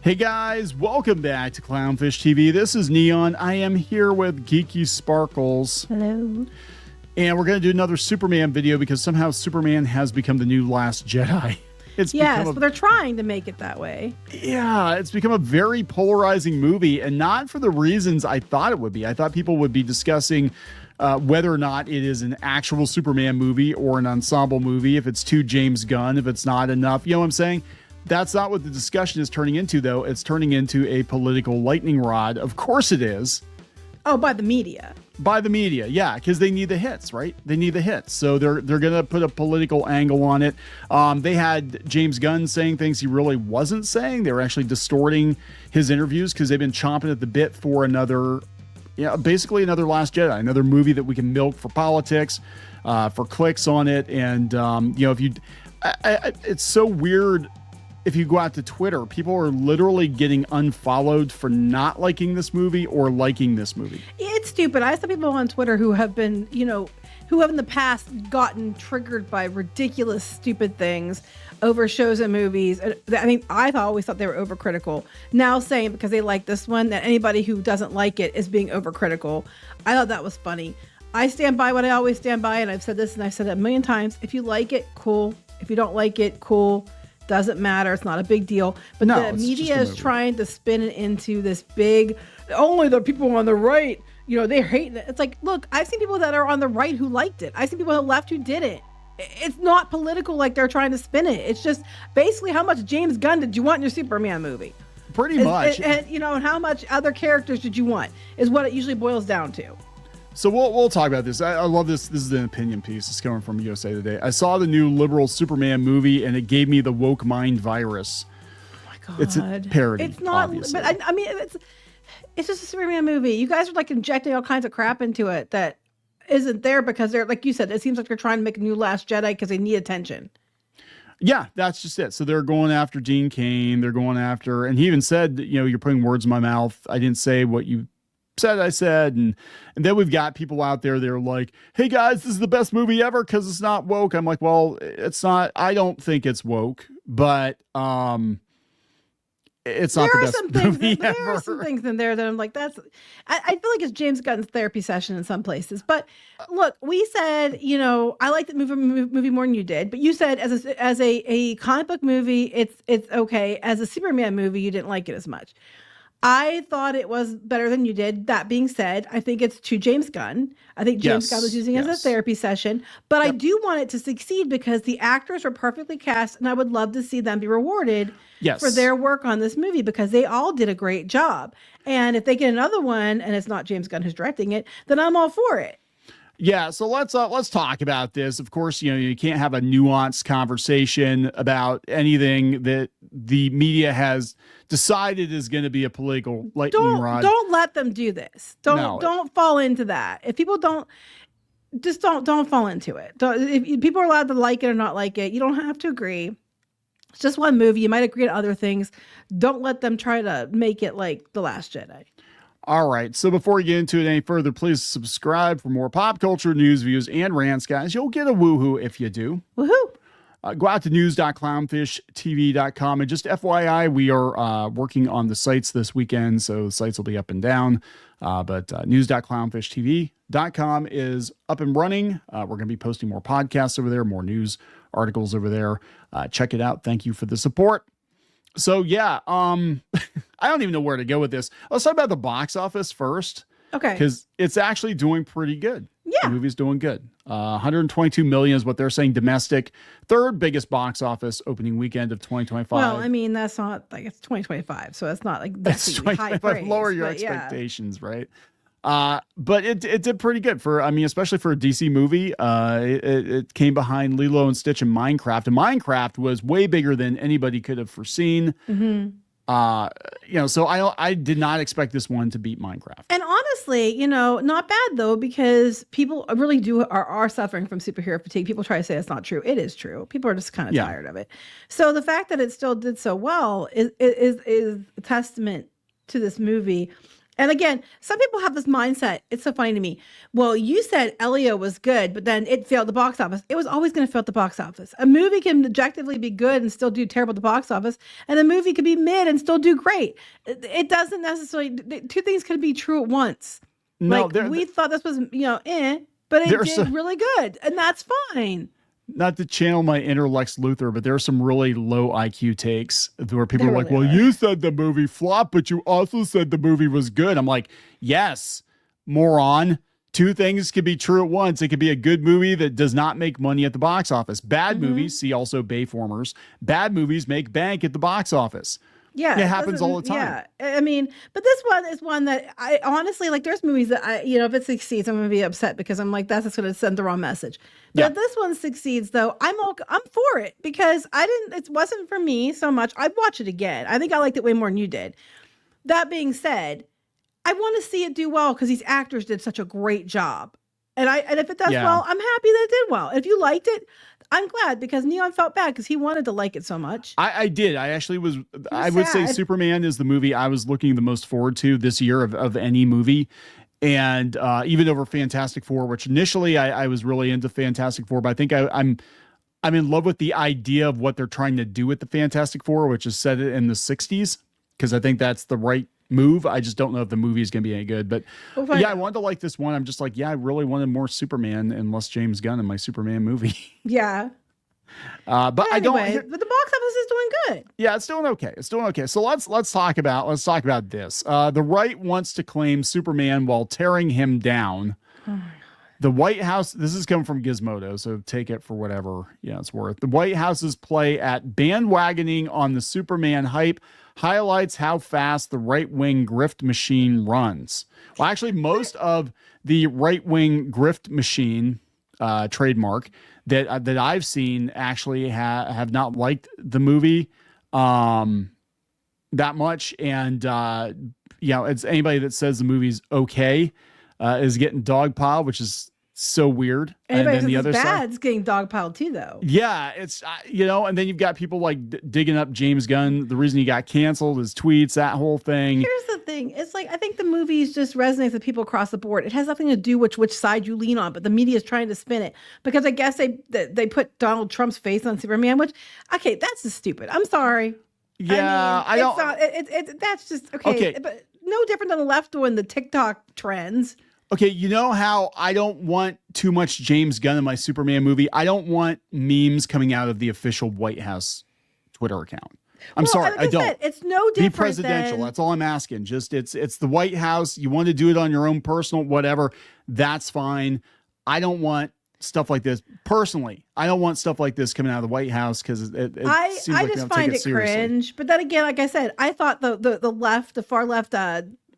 Hey guys, welcome back to Clownfish TV. This is Kneon. I am here with Geeky Sparkles. Hello. And we're going to do another Superman video because somehow Superman has become the new Last Jedi. Yes, but they're trying to make it that way. Yeah, it's become a very polarizing movie, and not for the reasons I thought it would be. I thought people would be discussing whether or not it is an actual Superman movie or an ensemble movie, if it's too James Gunn, if it's not enough. You know what I'm saying? That's not what the discussion is turning into, though. It's turning into a political lightning rod. Of course it is. Oh, by the media. By the media, yeah, because they need the hits, right? They need the hits. So they're going to put a political angle on it. They had James Gunn saying things he really wasn't saying. They were actually distorting his interviews because they've been chomping at the bit for another, basically another Last Jedi, another movie that we can milk for politics, for clicks on it. And, if you, it's so weird. If you go out to Twitter, people are literally getting unfollowed for not liking this movie or liking this movie. It's stupid. I saw people on Twitter who have been, who have in the past gotten triggered by ridiculous, stupid things over shows and movies. I mean, always thought they were overcritical. Now saying because they like this one that anybody who doesn't like it is being overcritical. I thought that was funny. I stand by what I always stand by, and I've said this and I've said it a million times. If you like it, cool. If you don't like it, cool. Doesn't matter. It's not a big deal. But the media is trying to spin it into this big, only the people on the right, they hate it. It's like, look, I've seen people that are on the right who liked it. I've seen people on the left who didn't. It's not political like they're trying to spin it. It's just basically how much James Gunn did you want in your Superman movie? Pretty much. And how much other characters did you want is what it usually boils down to. So we'll talk about this. I love this. This is an opinion piece. It's coming from USA Today. I saw the new liberal Superman movie, and it gave me the woke mind virus. Oh my God. It's a parody. It's not, obviously. but I mean, it's just a Superman movie. You guys are like injecting all kinds of crap into it that isn't there because they're, like you said, it seems like they're trying to make a new Last Jedi because they need attention. Yeah, that's just it. So they're going after Gene Kane. They're going after, and he even said, you're putting words in my mouth. I didn't say what you said I said. And then we've got people out there, they're like, hey guys, this is the best movie ever because it's not woke. I'm like, well, it's not. I don't think it's woke, but it's not the best movie ever. There are some things in there that I'm like, I feel like it's James Gunn's therapy session in some places. But look, we said, I like the movie more than you did, but you said as a comic book movie, it's okay. As a Superman movie, you didn't like it as much. I thought it was better than you did. That being said, I think it's to James Gunn. I think James Gunn was using it as a therapy session, but I do want it to succeed because the actors were perfectly cast, and I would love to see them be rewarded for their work on this movie because they all did a great job. And if they get another one and it's not James Gunn who's directing it, then I'm all for it. Yeah, so let's talk about this. Of course, you can't have a nuanced conversation about anything that the media has decided is going to be a political lightning rod. Don't let them do this. Don't fall into that. If people don't fall into it. If people are allowed to like it or not like it, you don't have to agree. It's just one movie. You might agree on other things. Don't let them try to make it like The Last Jedi. All right. So before we get into it any further, please subscribe for more pop culture news, views, and rants, guys. You'll get a woohoo if you do. Woohoo. Go out to news.clownfishtv.com. And just FYI, we are working on the sites this weekend, so the sites will be up and down. But news.clownfishtv.com is up and running. We're going to be posting more podcasts over there, more news articles over there. Check it out. Thank you for the support. So yeah, I don't even know where to go with this. Let's talk about the box office first. Okay. Because it's actually doing pretty good. Yeah. The movie's doing good. 122 million is what they're saying domestic. Third biggest box office opening weekend of 2025. Well, I mean, that's not like it's 2025. So it's not like that's high praise. Lower your expectations, right? But it did pretty good especially for a DC movie. It came behind Lilo and Stitch and Minecraft. And Minecraft was way bigger than anybody could have foreseen. Mm-hmm. So I did not expect this one to beat Minecraft. And honestly, not bad though, because people really are suffering from superhero fatigue. People try to say it's not true. It is true. People are just kind of tired of it. So the fact that it still did so well is a testament to this movie. And again, some people have this mindset. It's so funny to me. Well, you said Elio was good, but then it failed the box office. It was always going to fail at the box office. A movie can objectively be good and still do terrible at the box office, and a movie could be mid and still do great. It doesn't necessarily. Two things can be true at once. No, like we thought this was, but it did really good, and that's fine. Not to channel my inner Lex Luthor, but there are some really low IQ takes where people are like, really well, you said the movie flopped, but you also said the movie was good. I'm like, yes, moron. Two things can be true at once. It could be a good movie that does not make money at the box office. Bad movies, see also Bayformers, bad movies make bank at the box office. Yeah, it happens all the time. Yeah, I mean, but this one is one that I honestly like. There's movies that if it succeeds, I'm gonna be upset because I'm like, that's just gonna send the wrong message. But if this one succeeds, though, I'm for it because it wasn't for me so much. I'd watch it again. I think I liked it way more than you did. That being said, I want to see it do well because these actors did such a great job, and if it does well, I'm happy that it did well. If you liked it, I'm glad because Kneon felt bad because he wanted to like it so much. I did. I actually was. I would say Superman is the movie I was looking the most forward to this year of any movie. And even over Fantastic Four, which initially I was really into Fantastic Four, but I think I'm in love with the idea of what they're trying to do with the Fantastic Four, which is set it in the 60s, because I think that's the right move. I just don't know if the movie is going to be any good, but I wanted to like this one. I'm just like, I really wanted more Superman and less James Gunn in my Superman movie. Yeah. But anyway, but the box office is doing good. Yeah, it's doing okay. It's doing okay. So let's talk about this. The right wants to claim Superman while tearing him down. Oh my God. The White House, this is coming from Gizmodo, so take it for whatever it's worth. The White House's play at bandwagoning on the Superman hype highlights how fast the right-wing grift machine runs. Well, actually, most of the right-wing grift machine trademark that I've seen actually have not liked the movie that much, and it's anybody that says the movie's okay is getting dogpiled, which is so weird. Anybody and then the other side is getting dogpiled too, though. Yeah, it's and then you've got people like digging up James Gunn. The reason he got canceled, his tweets, that whole thing. Here's the thing: it's like I think the movies just resonates with people across the board. It has nothing to do with which side you lean on, but the media is trying to spin it because I guess they put Donald Trump's face on Superman, which that's just stupid. I'm sorry. Yeah, I don't. That's just okay. But no different than the left doing the TikTok trends. Okay, you know how I don't want too much James Gunn in my Superman movie? I don't want memes coming out of the official White House Twitter account. I'm sorry, I don't. It's no different. Be presidential. That's all I'm asking. Just it's the White House. You want to do it on your own personal, whatever. That's fine. I don't want stuff like this personally. I don't want stuff like this coming out of the White House because it seems like I just find it cringe. But then again, like I said, I thought the left, the far left,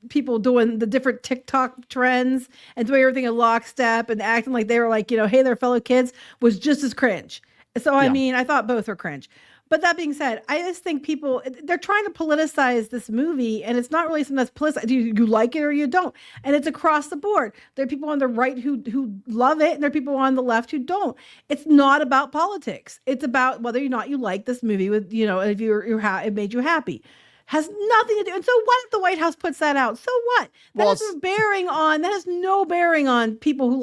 people doing the different TikTok trends and doing everything in lockstep and acting like they were like, hey, they're fellow kids was just as cringe. So, I mean, I thought both were cringe. But that being said, I just think they're trying to politicize this movie, and it's not really something that's politicized. You like it or you don't. And it's across the board. There are people on the right who love it, and there are people on the left who don't. It's not about politics. It's about whether or not you like this movie with, if it made you happy. Has nothing to do. And so what if the White House puts that out? So what? That has no bearing on people who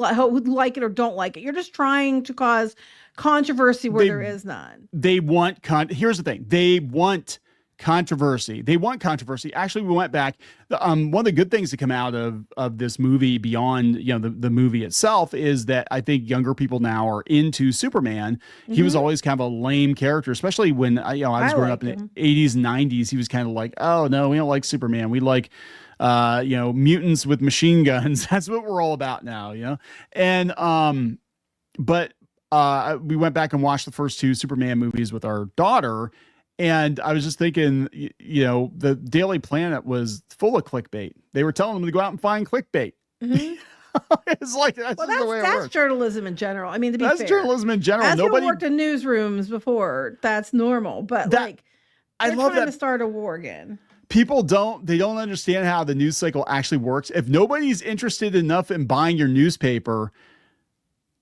like it or don't like it. You're just trying to cause controversy where there is none. They want here's the thing. They want controversy. Actually, we went back. One of the good things to come out of this movie beyond the movie itself is that I think younger people now are into Superman. He was always kind of a lame character, especially when I was growing up in the 80s and 90s. He was kind of like, oh no, we don't like Superman. We like mutants with machine guns. That's what we're all about now, And but we went back and watched the first two Superman movies with our daughter. And I was just thinking, the Daily Planet was full of clickbait. They were telling them to go out and find clickbait. Mm-hmm. It's like that's the way it works. That's journalism in general. I mean, to be fair, that's journalism in general. As nobody worked in newsrooms before. That's normal. But they're trying to start a war again. People don't understand how the news cycle actually works. If nobody's interested enough in buying your newspaper,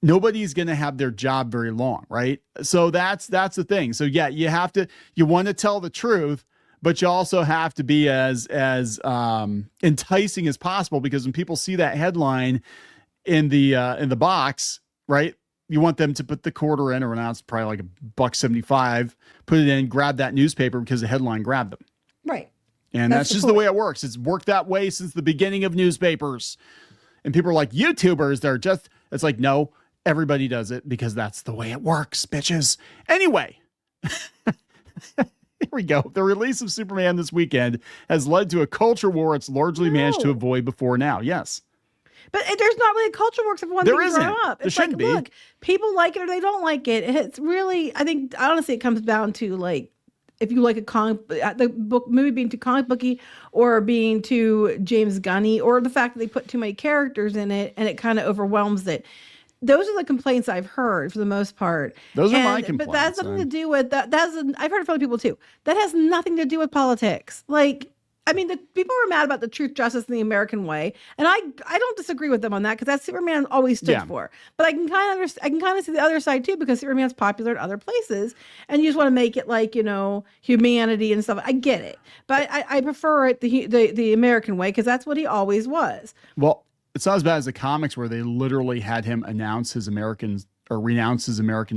nobody's going to have their job very long, right? So that's the thing. So yeah, you want to tell the truth, but you also have to be as enticing as possible, because when people see that headline in the box, right? You want them to put the quarter in, or now it's probably like $1.75, put it in, grab that newspaper because the headline grabbed them. Right. And that's just the way it works. It's worked that way since the beginning of newspapers. And people are like, YouTubers, they're just, it's like, no, everybody does it because that's the way it works, bitches. Anyway, here we go. The release of Superman this weekend has led to a culture war it's largely managed to avoid before now. Yes. But there's not really a culture war except for one thing brought up. There shouldn't be. Look, people like it or they don't like it. It's really, I think, honestly, it comes down to like, if you like the movie being too comic booky, or being too James Gunny, or the fact that they put too many characters in it and it kind of overwhelms it. Those are the complaints I've heard for the most part. Those are my complaints. But that has nothing to do with that. I've heard it from other people too. That has nothing to do with politics. Like, I mean, the people were mad about the truth, justice, and the American way, and I don't disagree with them on that, because that's Superman always stood for. But I can kind of see the other side too, because Superman's popular in other places, and you just want to make it like, you know, humanity and stuff. I get it, but I prefer it the American way, because that's what he always was. Well, it's not as bad as the comics, where they literally had him renounce his American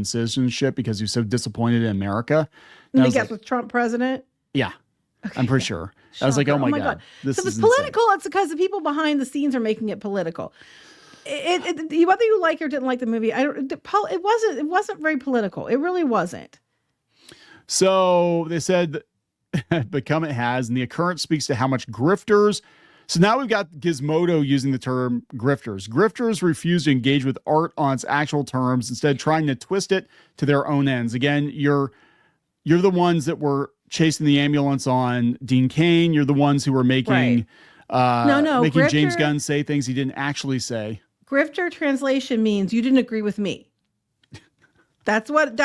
citizenship because he was so disappointed in America. And he gets with Trump president. Yeah. Okay. I'm pretty sure. Shocker. I was like, oh my God. This so is it's political. Insane. It's because the people behind the scenes are making it political. Whether you like or didn't like the movie, it wasn't very political. It really wasn't. So they said, become it has, and the occurrence speaks to how much grifters. So now we've got Gizmodo using the term grifters. Grifters refuse to engage with art on its actual terms, instead trying to twist it to their own ends. Again, you're the ones that were chasing the ambulance on Dean Cain. You're the ones who were making making grifter, James Gunn say things he didn't actually say. Grifter translation means you didn't agree with me. That's what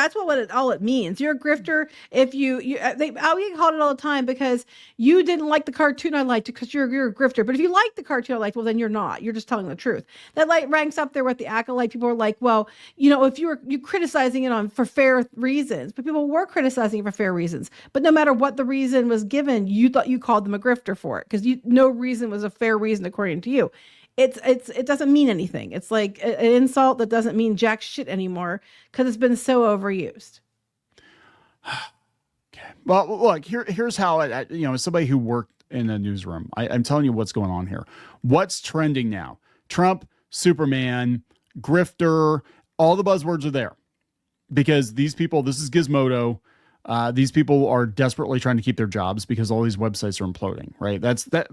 all it means. You're a grifter if they get called it all the time because you didn't like the cartoon I liked because you're a grifter. But if you like the cartoon I liked, well then you're not. You're just telling the truth. That ranks up there with the acolyte. People are like, well, you know, if you're criticizing it for fair reasons, but people were criticizing it for fair reasons. But no matter what the reason was given, you thought you called them a grifter for it because no reason was a fair reason according to you. It doesn't mean anything. It's like an insult that doesn't mean jack shit anymore because it's been so overused. Okay. Well, look, here's how as somebody who worked in a newsroom, I'm telling you what's going on here. What's trending now? Trump, Superman, grifter, all the buzzwords are there because these people, this is Gizmodo. These people are desperately trying to keep their jobs because all these websites are imploding, right?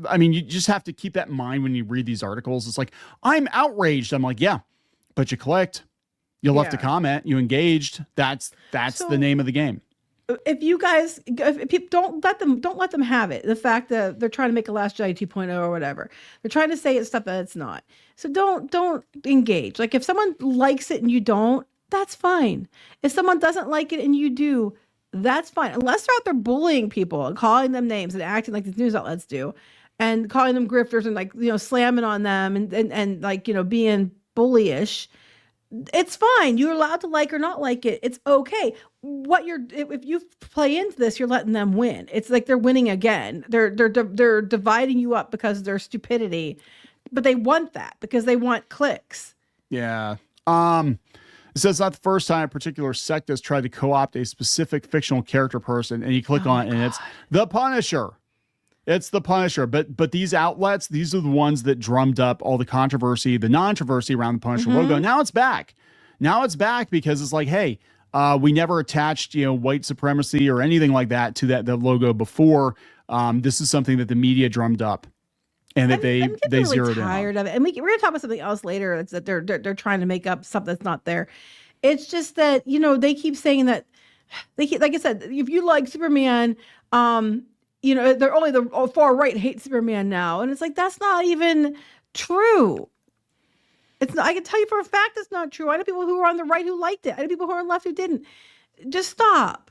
I mean, you just have to keep that in mind when you read these articles. It's like, I'm outraged. I'm like, yeah, but you clicked, you left a comment, you engaged. That's the name of the game. If you guys, if people don't let them have it. The fact that they're trying to make a Last Jedi 2.0 or whatever, they're trying to say it's stuff that it's not. So don't engage. Like if someone likes it and you don't, that's fine. If someone doesn't like it and you do, that's fine. Unless they're out there bullying people and calling them names and acting like these news outlets do and calling them grifters and like, you know, slamming on them and like, you know, being bullyish. It's fine. You're allowed to like or not like it. It's okay. If you play into this, you're letting them win. It's like they're winning again. They're dividing you up because of their stupidity, but they want that because they want clicks. Yeah. It says it's not the first time a particular sect has tried to co-opt a specific fictional character person, and you click on it, and it's the Punisher. It's the Punisher. But these outlets, these are the ones that drummed up all the controversy, the non-controversy around the Punisher logo. Now it's back. Now it's back because it's like, hey, we never attached, white supremacy or anything like that to the logo before. This is something that the media drummed up. And that they really zeroed in on. Tired of it. And we're going to talk about something else later. It's that they're trying to make up something that's not there. It's just that, they keep saying that like I said, if you like Superman, they're only the far right hate Superman now. And it's like, that's not even true. It's not, I can tell you for a fact it's not true. I know people who were on the right who liked it. I know people who are on the left who didn't. Just stop.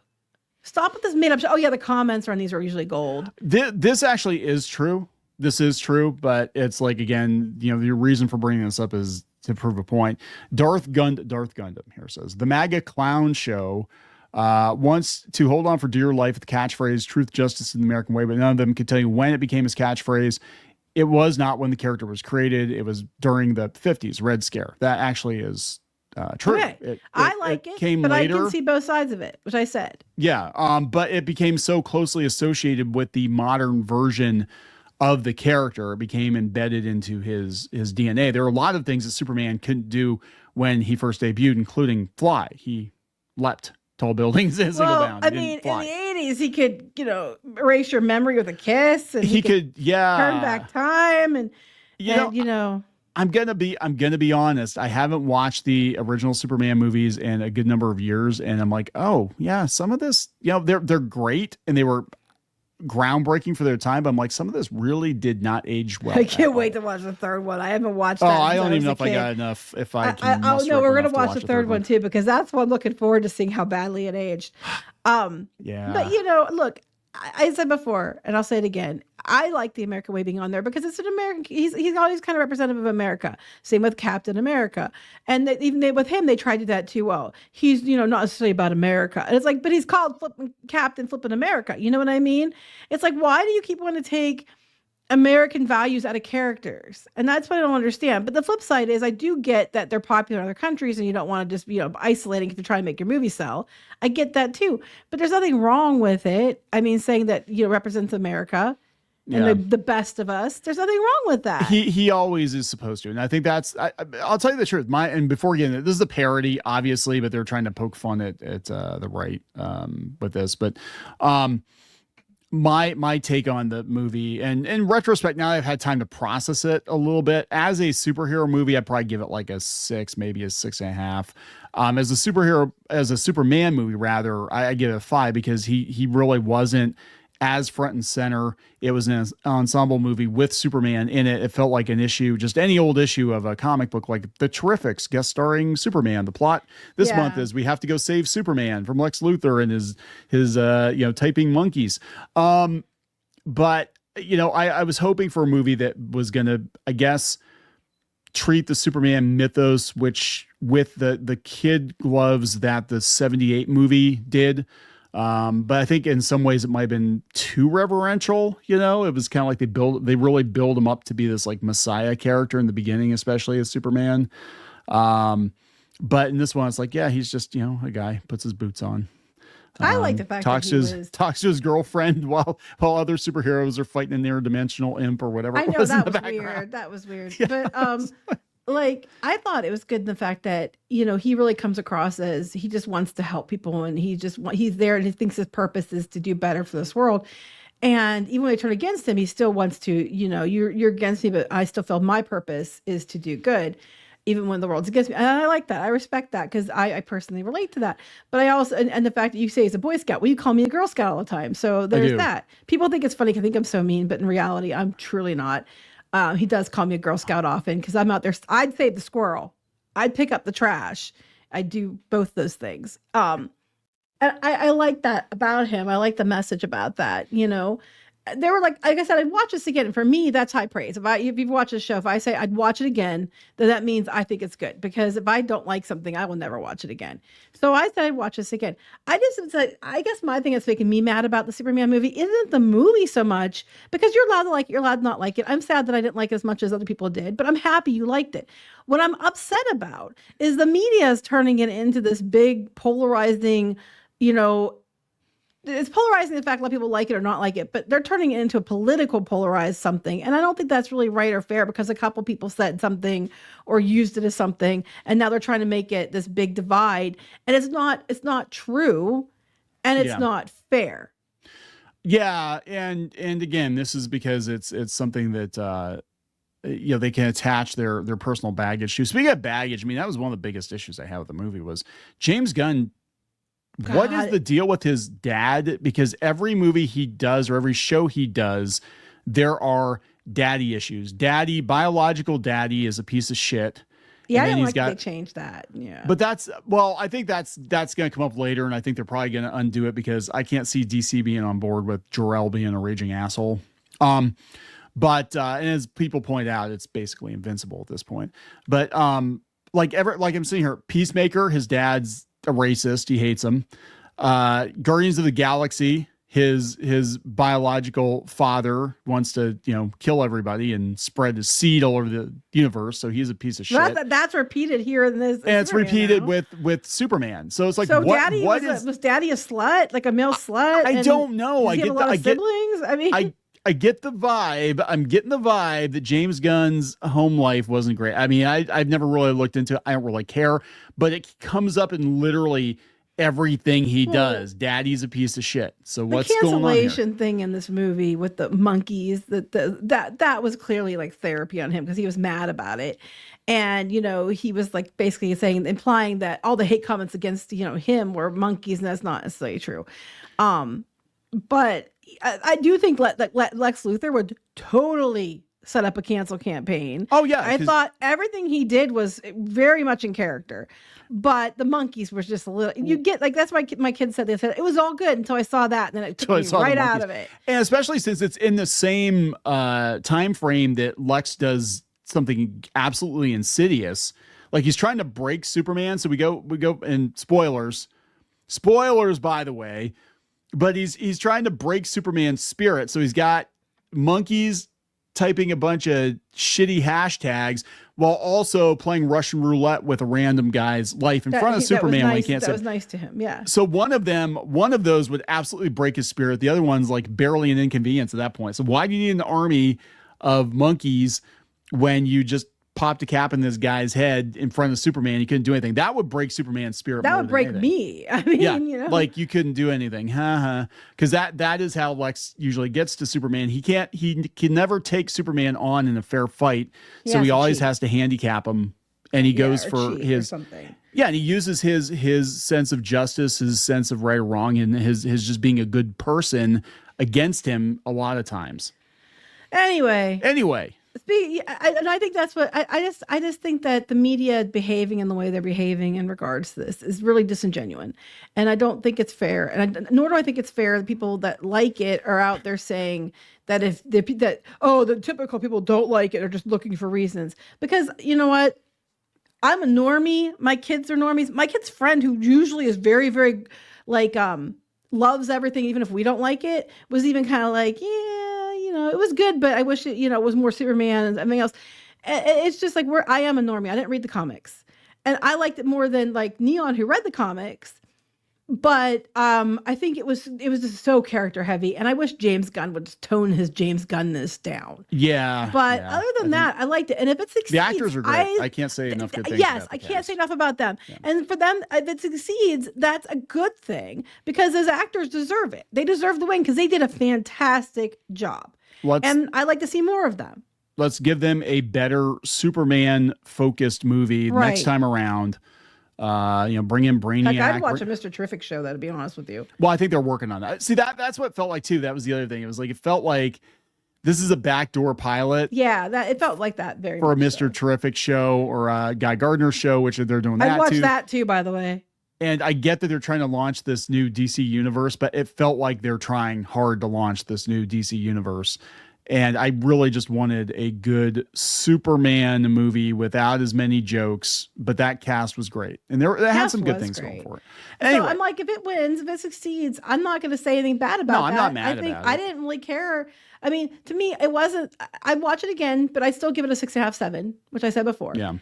Stop with this made up. Oh yeah, the comments on these are usually gold. This actually is true. This is true, but it's like, again, the reason for bringing this up is to prove a point. Darth Gundam here says the MAGA clown show wants to hold on for dear life with the catchphrase "Truth, Justice, and the American Way," but none of them can tell you when it became his catchphrase. It was not when the character was created. It was during the 50s Red Scare. That actually is true. Okay. I like it, came but later. I can see both sides of it, which I said. Yeah, but it became so closely associated with the modern version of the character. It became embedded into his DNA. There are a lot of things that Superman couldn't do when he first debuted, including fly. He leapt tall buildings in a single bound. I mean, in the 80s, he could, erase your memory with a kiss, and he could turn back time, and I'm gonna be honest. I haven't watched the original Superman movies in a good number of years, and I'm like, oh yeah, some of this, they're great, and they were groundbreaking for their time, but I'm like, some of this really did not age well. I can't wait to watch the third one. I haven't watched that. Oh, I don't even know if I got enough. If I can. Oh no, we're gonna watch the third one too, because that's what I'm looking forward to seeing how badly it aged. Yeah. But look, I said before, and I'll say it again. I like the American Way being on there because it's an American. He's always kind of representative of America. Same with Captain America, and with him they tried to do that too. Well, he's not necessarily about America, and it's like, but he's called Captain Flippin' America. You know what I mean? It's like, why do you keep wanting to take American values out of characters? And that's what I don't understand. But the flip side is, I do get that they're popular in other countries and you don't want to just be isolating to try to make your movie sell. I get that too. But there's nothing wrong with it. I mean, saying that represents America and the best of us. There's nothing wrong with that. He always is supposed to. And I think that's, I'll tell you the truth. And before getting this is a parody, obviously, but they're trying to poke fun at the right with this. But my take on the movie, and in retrospect, now I've had time to process it a little bit. As a superhero movie, I'd probably give it like a 6, maybe a 6.5. As a Superman movie, rather, I give it a 5 because he really wasn't as front and center. It was an ensemble movie with Superman in it. It felt like an issue, just any old issue of a comic book, like The Terrifics, guest starring Superman. The plot this month is we have to go save Superman from Lex Luthor and his typing monkeys. But I was hoping for a movie that was gonna, I guess, treat the Superman mythos, which with the kid gloves that the 78 movie did. But I think in some ways it might have been too reverential. It was kind of like they really build him up to be this like Messiah character in the beginning, especially as Superman. But in this one, it's like, yeah, he's just, a guy puts his boots on. I like the fact talks to his girlfriend while other superheroes are fighting an interdimensional imp or whatever. I know that was weird. That was weird. Yeah, but I thought it was good in the fact that he really comes across as he just wants to help people, and he's there and he thinks his purpose is to do better for this world. And even when they turn against him, he still wants to. You're against me, but I still feel my purpose is to do good. Even when the world's against me. And I like that. I respect that because I personally relate to that. But I also, and the fact that you say he's a Boy Scout, well, you call me a Girl Scout all the time. So there's that. People think it's funny because I think I'm so mean, but in reality, I'm truly not. He does call me a Girl Scout often because I'm out there. I'd save the squirrel. I'd pick up the trash. I do both those things. And I like that about him. I like the message about that, They were like I said, I'd watch this again. And for me, that's high praise. If you've watched the show, if I say I'd watch it again, then that means I think it's good. Because if I don't like something, I will never watch it again. So I said I'd watch this again. I guess my thing that's making me mad about the Superman movie isn't the movie so much, because you're allowed to like it, you're allowed to not like it. I'm sad that I didn't like it as much as other people did, but I'm happy you liked it. What I'm upset about is the media is turning it into this big polarizing, it's polarizing the fact a lot of people like it or not like it, but they're turning it into a political polarized something. And I don't think that's really right or fair, because a couple people said something or used it as something, and now they're trying to make it this big divide. And it's not true, and it's not fair. Yeah. And again, this is because it's something that, they can attach their personal baggage to. Speaking of baggage, I mean, that was one of the biggest issues I had with the movie was James Gunn. God. What is the deal with his dad? Because every movie he does or every show he does, there are daddy issues. Biological daddy is a piece of shit. Yeah, I don't like they changed that. Yeah. But I think that's going to come up later, and I think they're probably going to undo it because I can't see DC being on board with Jor-El being a raging asshole. But and as people point out, it's basically invincible at this point. But like I'm seeing here, Peacemaker, his dad's a racist. He hates him. Guardians of the Galaxy, his biological father wants to, kill everybody and spread his seed all over the universe. So he's a piece of shit. That's repeated here in this. And it's repeated with Superman. So it's like, so Daddy was Daddy a slut, like a male slut? I don't know. I get a lot of siblings. I mean, I get the vibe. I'm getting the vibe that James Gunn's home life wasn't great. I mean, I've never really looked into it. I don't really care, but it comes up in literally everything he does. Daddy's a piece of shit. So what's going on here? The cancellation thing in this movie with the monkeys, that was clearly like therapy on him because he was mad about it. And, he was like basically implying that all the hate comments against, him were monkeys, and that's not necessarily true. But I do think Lex Luthor would totally set up a cancel campaign. Oh, yeah. I thought everything he did was very much in character. But the monkeys were just a little. You get that's why my kids said it was all good until I saw that, and then it took me right out of it. And especially since it's in the same time frame that Lex does something absolutely insidious, like he's trying to break Superman. So we go and spoilers, by the way, but he's trying to break Superman's spirit. So he's got monkeys typing a bunch of shitty hashtags while also playing Russian roulette with a random guy's life in front of Superman when he can't see. That was nice to him, yeah. So one of those would absolutely break his spirit. The other one's like barely an inconvenience at that point. So why do you need an army of monkeys when you just popped a cap in this guy's head in front of Superman? He couldn't do anything. That would break Superman's spirit. That would break me. I mean, like you couldn't do anything. Because that is how Lex usually gets to Superman. He can never take Superman on in a fair fight. So he always has to handicap him. And he goes for his something. Yeah, and he uses his sense of justice, his sense of right or wrong, and his just being a good person against him a lot of times. Anyway. And I think that's what I just think that the media behaving in the way they're behaving in regards to this is really disingenuous, and I don't think it's fair. And nor do I think it's fair the people that like it are out there saying that the typical people don't like it or just looking for reasons. Because you know what, I'm a normie. My kids are normies. My kid's friend, who usually is very very loves everything, even if we don't like it, was even kind of like, it was good, but I wish it was more Superman and everything else. It's just like I am a normie. I didn't read the comics, and I liked it more than like Kneon, who read the comics. But I think it was just so character heavy, and I wish James Gunn would just tone his James Gunness down. Yeah. But other than that, I liked it, and if it succeeds, the actors are great. I can't say enough good things. Yes, I can't say enough about them. Yeah. And for them, if it succeeds, that's a good thing because those actors deserve it. They deserve the win because they did a fantastic job. And I'd like to see more of them. Let's give them a better Superman-focused movie next time around. Bring in Brainiac. I'd watch a Mr. Terrific show, to be honest with you. Well, I think they're working on that. See, that's what it felt like, too. That was the other thing. It was like, it felt like this is a backdoor pilot. Yeah, it felt like that very for much a Mr. Terrific show or a Guy Gardner show, which they're doing that, too. I'd watch that, too, by the way. And I get that they're trying to launch this new DC universe, but it felt like they're trying hard to launch this new DC universe. And I really just wanted a good Superman movie without as many jokes, but that cast was great. And they had some good things going for it. Anyway, so I'm like, if it wins, if it succeeds, I'm not going to say anything bad about that. No, I'm not mad about it. I didn't really care. I mean, to me, it wasn't, I'd watch it again, but I still give it a 6.5, 7, which I said before. Yeah.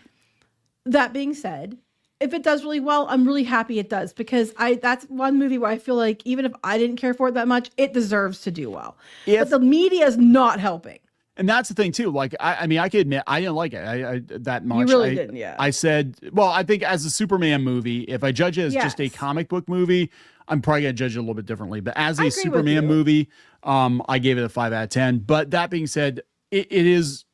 That being said, if it does really well, I'm really happy it does, because that's one movie where I feel like even if I didn't care for it that much, it deserves to do well. But the media is not helping. And that's the thing too. Like, I mean, I can admit I didn't like it that much. You really didn't, yeah. I said, well, I think as a Superman movie, if I judge it as just a comic book movie, I'm probably gonna judge it a little bit differently. But as a Superman movie, I gave it a 5 out of 10. But that being said, it is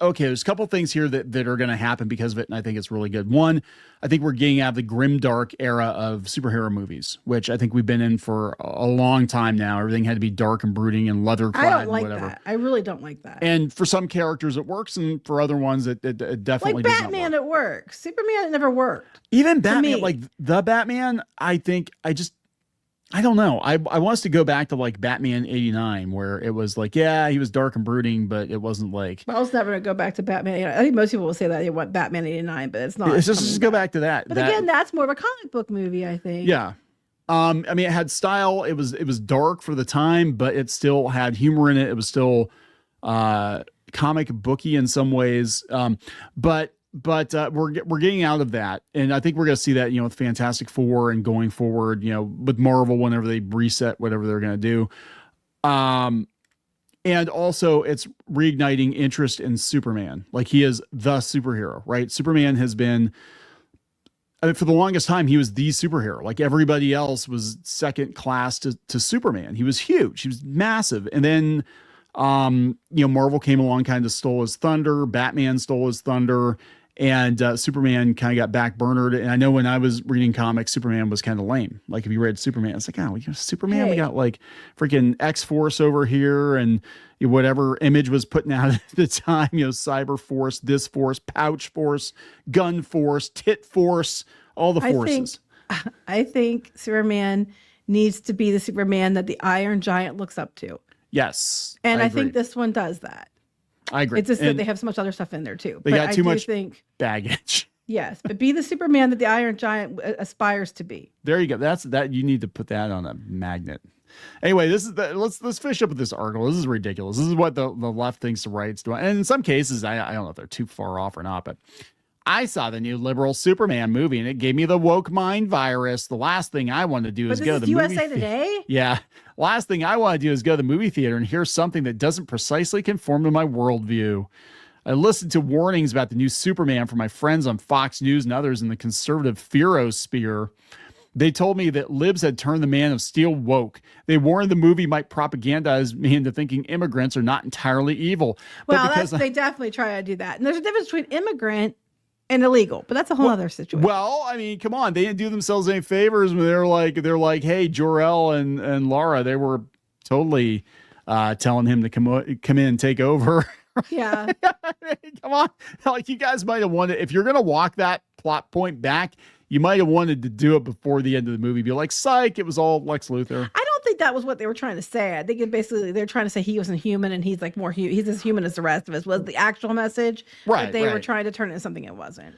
okay, there's a couple things here that are going to happen because of it, and I think it's really good. One, I think we're getting out of the grimdark era of superhero movies, which I think we've been in for a long time now. Everything had to be dark and brooding and leather-clad. I don't like that. I really don't like that. And for some characters it works, and for other ones it definitely does not work. Batman, it works. Superman, it never worked. Even Batman, like the Batman, I don't know. I want us to go back to like Batman 89, where it was like, yeah, he was dark and brooding, but it wasn't like. I was never going to go back to Batman 89. I think most people will say that they want Batman 89, but it's not. It's just go back to that. But again, that's more of a comic book movie, I think. Yeah. I mean, it had style. It was dark for the time, but it still had humor in it. It was still comic booky in some ways. But we're getting out of that, and I think we're going to see that, with Fantastic Four and going forward, with Marvel whenever they reset whatever they're going to do. And also it's reigniting interest in Superman. Like, he is the superhero, right? Superman has been, I mean, for the longest time, he was the superhero. Like, everybody else was second class to Superman. He was huge. He was massive. And then, Marvel came along, kind of stole his thunder. Batman stole his thunder. And Superman kind of got backburnered. And I know when I was reading comics, Superman was kind of lame. Like, if you read Superman, it's like, oh, we got Superman. Hey. We got like freaking X-Force over here, and whatever Image was putting out at the time, Cyber Force, this Force, Pouch Force, Gun Force, Tit Force, all the forces. I think Superman needs to be the Superman that the Iron Giant looks up to. Yes. And I think this one does that. I agree. It's just that they have so much other stuff in there too. They got too much baggage. Yes, but be the Superman that the Iron Giant aspires to be. There you go. That you need to put that on a magnet. Anyway, let's finish up with this article. This is ridiculous. This is what the left thinks the right's doing. And in some cases, I don't know if they're too far off or not, but I saw the new liberal Superman movie, and it gave me the woke mind virus. The last thing I want to do is go to the movie. USA Today? Yeah. Last thing I want to do is go to the movie theater and hear something that doesn't precisely conform to my worldview. I listened to warnings about the new Superman from my friends on Fox News and others in the conservative Fearosphere. They told me that libs had turned the Man of Steel woke. They warned the movie might propagandize me into thinking immigrants are not entirely evil. Well, they definitely try to do that. And there's a difference between immigrant and illegal, but that's a whole other situation. Well, I mean, come on, they didn't do themselves any favors when they're like, hey, Jor-El and Laura, they were totally telling him to come in and take over. Yeah. Come on. Like, you guys might have wanted, if you're going to walk that plot point back, you might have wanted to do it before the end of the movie. Be like, psych, it was all Lex Luthor. I don't think that was what they were trying to say. I think they're trying to say he wasn't human and he's like more he's as human as the rest of us, was the actual message. Right. But they were trying to turn it into something it wasn't.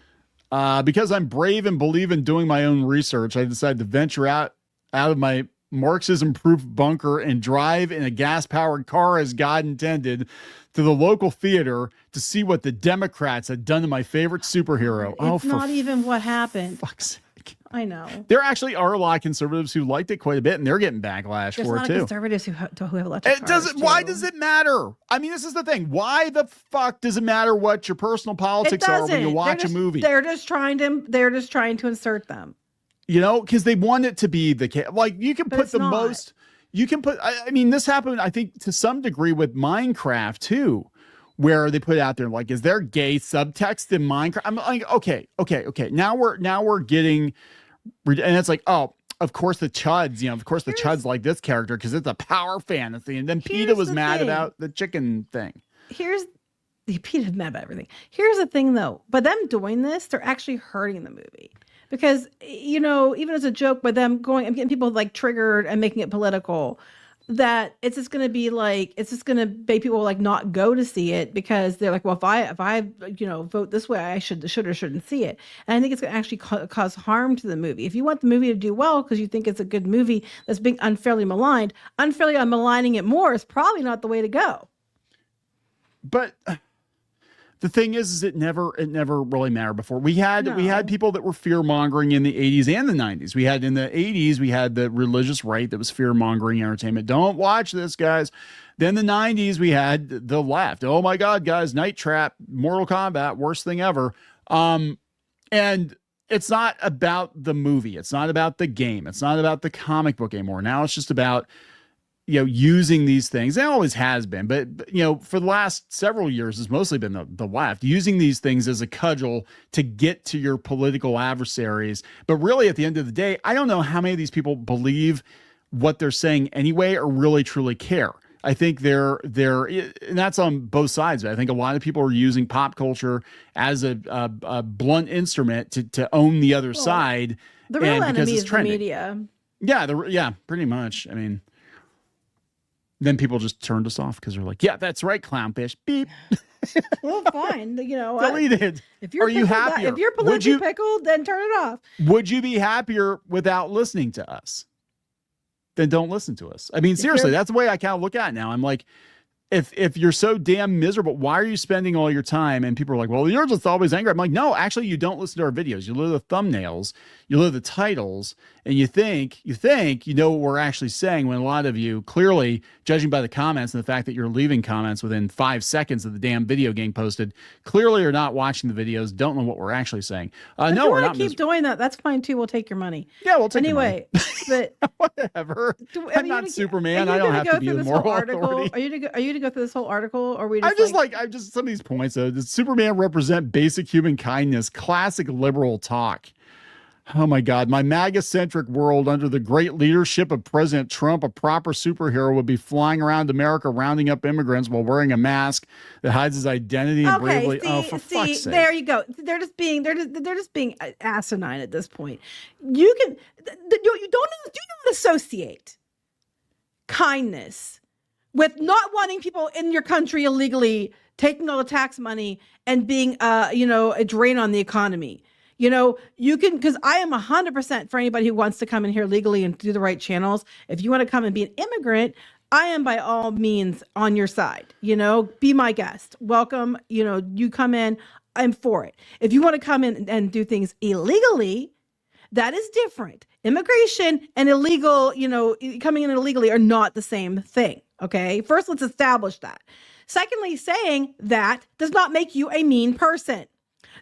Because I'm brave and believe in doing my own research, I decided to venture out of my Marxism-proof bunker and drive in a gas-powered car as God intended to the local theater to see what the Democrats had done to my favorite superhero. It's not even what happened. Fuck's sake. I know. There actually are a lot of conservatives who liked it quite a bit, and they're getting backlash There's for a it lot too. of conservatives who have electric cars, Why does it matter? I mean, this is the thing. Why the fuck does it matter what your personal politics are when you watch a movie? They're just trying to insert them. Because they want it to be the case. Like, you can put the most. You can put. I mean, this happened, I think, to some degree with Minecraft too, where they put it out there like, is there gay subtext in Minecraft? I'm like, okay. Now we're getting, and it's like, oh, of course the chuds, of course the chuds like this character because it's a power fantasy. And then PETA was mad about the chicken thing. PETA's mad about everything. Here's the thing though, by them doing this, they're actually hurting the movie. Because, even as a joke, by them I'm getting people like triggered and making it political, that it's just going to make people like not go to see it because they're like, well, if I vote this way, I should or shouldn't see it. And I think it's going to actually cause harm to the movie. If you want the movie to do well because you think it's a good movie that's being unfairly maligned, maligning it more is probably not the way to go. But the thing is it never really mattered before. We had people that were fear mongering in the 80s and the 90s. We had in the 80s, we had the religious right that was fear mongering entertainment. Don't watch this, guys. Then the 90s, we had the left. Oh my God, guys, Night Trap, Mortal Kombat, worst thing ever. And it's not about the movie. It's not about the game. It's not about the comic book anymore. Now it's just about using these things. It always has been, but for the last several years, it's mostly been the left using these things as a cudgel to get to your political adversaries. But really, at the end of the day, I don't know how many of these people believe what they're saying anyway, or really truly care. I think they're, and that's on both sides. I think a lot of people are using pop culture as a blunt instrument to own the other side. The real enemy is the media. Yeah, pretty much. I mean, then people just turned us off because they're like, yeah, that's right, Clownfish. Beep. Well, fine. Deleted. Are you happier? If you're politically pickled, then turn it off. Would you be happier without listening to us? then don't listen to us. I mean, seriously, that's the way I kind of look at it now. I'm like, if you're so damn miserable, why are you spending all your time? And people are like, well, you're just always angry. I'm like, no, actually, you don't listen to our videos. You look at the thumbnails, you look at the titles, and you think you know what we're actually saying, when a lot of you, clearly, judging by the comments and the fact that you're leaving comments within 5 seconds of the damn video getting posted, clearly are not watching the videos, don't know what we're actually saying. No, we're not. Keep doing that. That's fine too. We'll take your money. Yeah, we'll take anyway. But whatever. I'm not Superman. I don't have to be the moral authority. Are you to go through this whole article, or are we? I'm just some of these points. Does Superman represent basic human kindness? Classic liberal talk. Oh my God, my MAGA-centric world under the great leadership of President Trump, a proper superhero would be flying around America rounding up immigrants while wearing a mask that hides his identity and bravely. For fuck's sake. There you go. They're just being asinine at this point. You don't associate kindness with not wanting people in your country illegally, taking all the tax money and being a drain on the economy. You can, because I am 100% for anybody who wants to come in here legally and do the right channels. If you want to come and be an immigrant, I am by all means on your side. Be my guest. Welcome. You come in, I'm for it. If you want to come in and do things illegally, that is different. Immigration and illegal, coming in illegally are not the same thing. Okay. First, let's establish that. Secondly, saying that does not make you a mean person.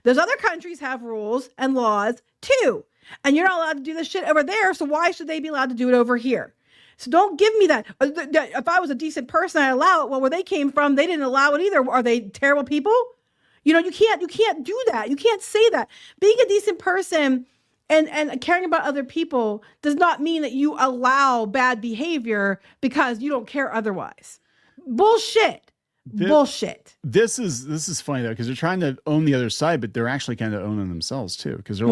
Those other countries have rules and laws too. And you're not allowed to do this shit over there. So why should they be allowed to do it over here? So don't give me that. If I was a decent person, I'd allow it. Well, where they came from, they didn't allow it either. Are they terrible people? You can't do that. You can't say that. Being a decent person and caring about other people does not mean that you allow bad behavior because you don't care otherwise. Bullshit. Bullshit. This is funny though, because they're trying to own the other side, but they're actually kind of owning themselves too. Because they're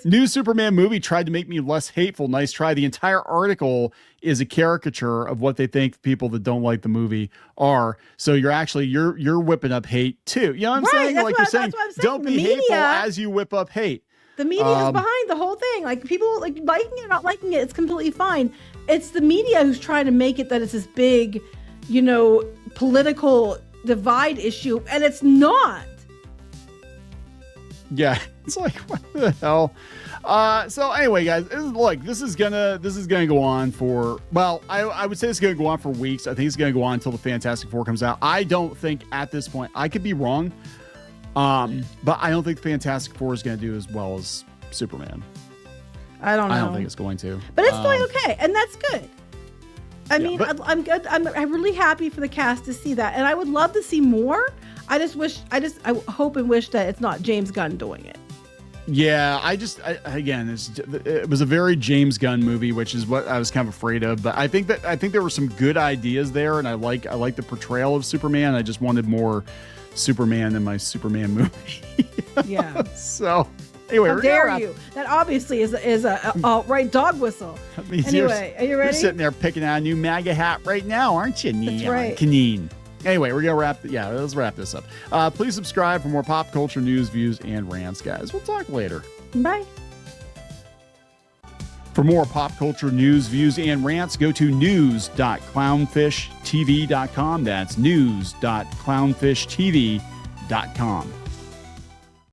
new Superman movie tried to make me less hateful. Nice try. The entire article is a caricature of what they think people that don't like the movie are. So you're whipping up hate too. You know what I'm saying? Like you're saying, don't be hateful as you whip up hate. The media is behind the whole thing. Like people like liking it or not liking it, it's completely fine. It's the media who's trying to make it that it's this big, political divide issue, and it's not. Yeah, it's like, what the hell? So anyway, guys, this is gonna go on for, well, I would say it's gonna go on for weeks. I think it's gonna go on until the Fantastic Four comes out. I don't think at this point, I could be wrong, but I don't think the Fantastic Four is gonna do as well as Superman. I don't know. I don't think it's going to. But it's doing okay, and that's good. I'm good. I'm really happy for the cast to see that, and I would love to see more. I hope and wish that it's not James Gunn doing it. Yeah, it was a very James Gunn movie, which is what I was kind of afraid of. But I think there were some good ideas there, and I like the portrayal of Superman. I just wanted more Superman in my Superman movie. Yeah. So. Anyway, how dare you? That obviously is a alt-right dog whistle. Anyway, are you ready? You're sitting there picking out a new MAGA hat right now, aren't you, Kneon? That's right. Kneon. Anyway, we're gonna let's wrap this up. Please subscribe for more pop culture news, views, and rants, guys. We'll talk later. Bye. For more pop culture news, views, and rants, go to news.clownfishtv.com. That's news.clownfishtv.com.